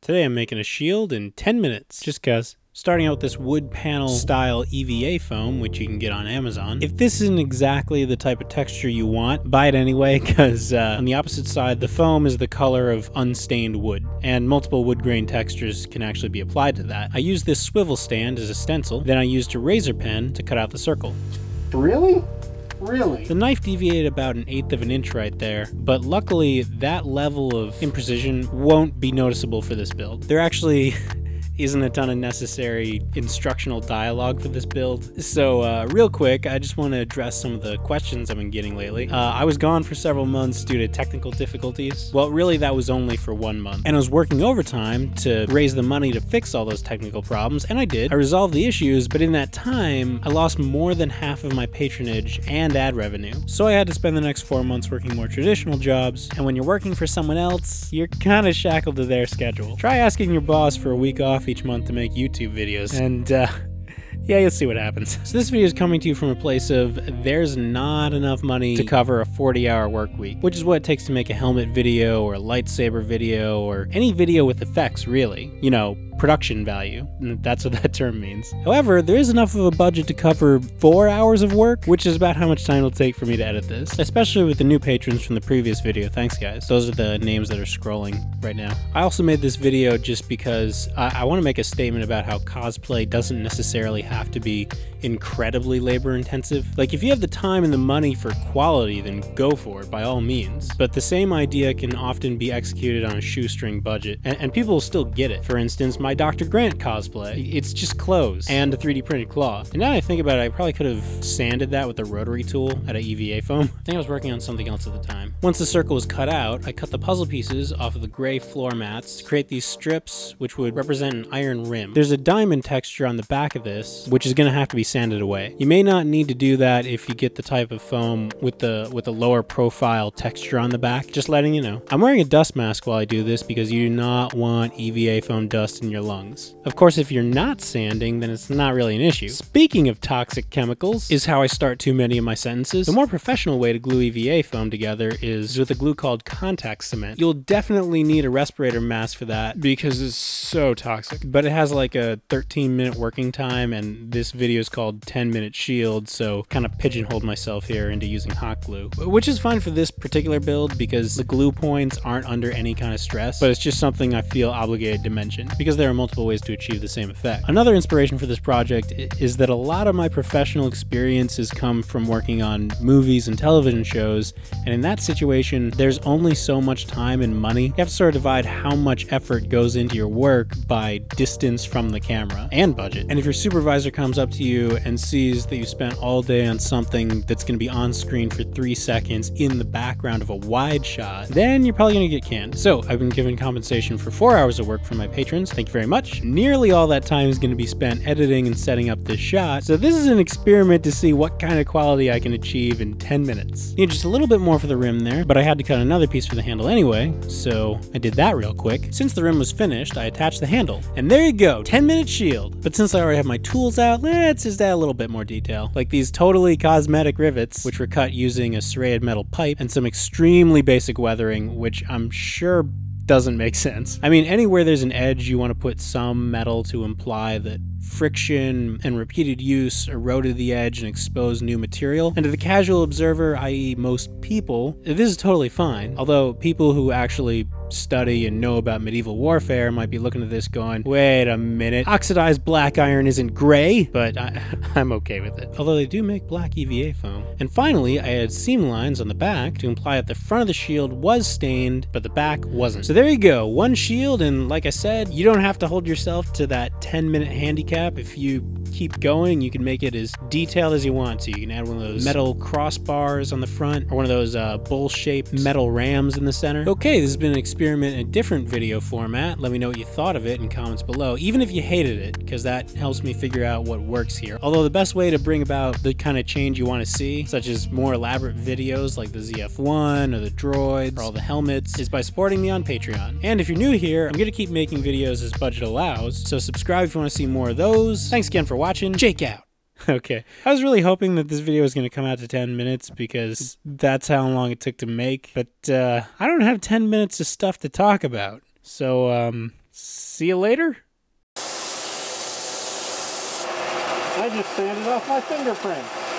Today I'm making a shield in 10 minutes, just cuz. Starting out with this wood panel style EVA foam, which you can get on Amazon. If this isn't exactly the type of texture you want, buy it anyway, because on the opposite side, the foam is the color of unstained wood, and multiple wood grain textures can actually be applied to that. I used this swivel stand as a stencil, then I used a razor pen to cut out the circle. Really? Really? The knife deviated about 1/8 of an inch right there, but luckily that level of imprecision won't be noticeable for this build. There actually isn't a ton of necessary instructional dialogue for this build. So real quick, I just want to address some of the questions I've been getting lately. I was gone for several months due to technical difficulties. Well, really that was only for 1 month. And I was working overtime to raise the money to fix all those technical problems, and I did. I resolved the issues, but in that time, I lost more than half of my patronage and ad revenue. So I had to spend the next 4 months working more traditional jobs, and when you're working for someone else, you're kind of shackled to their schedule. Try asking your boss for a week off each month to make YouTube videos, and yeah, you'll see what happens. So this video is coming to you from a place of there's not enough money to cover a 40-hour work week, which is what it takes to make a helmet video or a lightsaber video or any video with effects, really. You know, production value. That's what that term means. However, there is enough of a budget to cover 4 hours of work, which is about how much time it'll take for me to edit this, especially with the new patrons from the previous video. Thanks, guys. Those are the names that are scrolling right now. I also made this video just because I want to make a statement about how cosplay doesn't necessarily have to be incredibly labor intensive. Like, if you have the time and the money for quality, then go for it by all means. But the same idea can often be executed on a shoestring budget, and people will still get it. For instance, my Dr. Grant cosplay, it's just clothes and a 3D printed claw. And now that I think about it, I probably could have sanded that with a rotary tool out of EVA foam. I think I was working on something else at the time. Once the circle was cut out, I cut the puzzle pieces off of the gray floor mats to create these strips, which would represent an iron rim. There's a diamond texture on the back of this, which is going to have to be sanded away. You may not need to do that if you get the type of foam with the lower profile texture on the back. Just letting you know. I'm wearing a dust mask while I do this because you do not want EVA foam dust in your lungs. Of course, if you're not sanding, then it's not really an issue. Speaking of toxic chemicals, is how I start too many of my sentences. The more professional way to glue EVA foam together is with a glue called contact cement. You'll definitely need a respirator mask for that because it's so toxic. But it has like a 13-minute working time, and this video is called 10-minute shield, so kind of pigeonholed myself here into using hot glue, which is fine for this particular build because the glue points aren't under any kind of stress, but it's just something I feel obligated to mention because there are multiple ways to achieve the same effect. Another inspiration for this project is that a lot of my professional experiences come from working on movies and television shows, and in that situation, there's only so much time and money. You have to sort of divide how much effort goes into your work by distance from the camera and budget. And if your supervisor comes up to you and sees that you spent all day on something that's going to be on screen for 3 seconds in the background of a wide shot, then you're probably going to get canned. So I've been given compensation for 4 hours of work from my patrons. Thank you very much. Nearly all that time is going to be spent editing and setting up this shot. So this is an experiment to see what kind of quality I can achieve in 10 minutes. You know, just a little bit more for the rim there, but I had to cut another piece for the handle anyway, so I did that real quick. Since the rim was finished, I attached the handle. And there you go, 10-minute shield. But since I already have my tools out, let's just add a little bit more detail. Like these totally cosmetic rivets, which were cut using a serrated metal pipe, and some extremely basic weathering, which I'm sure doesn't make sense. I mean, anywhere there's an edge, you want to put some metal to imply that friction and repeated use eroded the edge and exposed new material. And to the casual observer, i.e. most people, this is totally fine. Although people who actually study and know about medieval warfare might be looking at this going, wait a minute, oxidized black iron isn't gray, but I'm okay with it. Although they do make black EVA foam. And finally, I added seam lines on the back to imply that the front of the shield was stained, but the back wasn't. So there you go, one shield, and like I said, you don't have to hold yourself to that 10-minute handicap. If you keep going, you can make it as detailed as you want to. You can add one of those metal crossbars on the front, or one of those bowl-shaped metal rams in the center. Okay, this has been an experiment in a different video format. Let me know what you thought of it in comments below, even if you hated it, because that helps me figure out what works here. Although the best way to bring about the kind of change you want to see, such as more elaborate videos like the ZF-1 or the droids or all the helmets, is by supporting me on Patreon. And if you're new here, I'm going to keep making videos as budget allows, so subscribe if you want to see more of those. Thanks again for watching. Jake out. Okay, I was really hoping that this video was going to come out to 10 minutes because that's how long it took to make, but I don't have 10 minutes of stuff to talk about. So See you later? I just sanded off my fingerprint.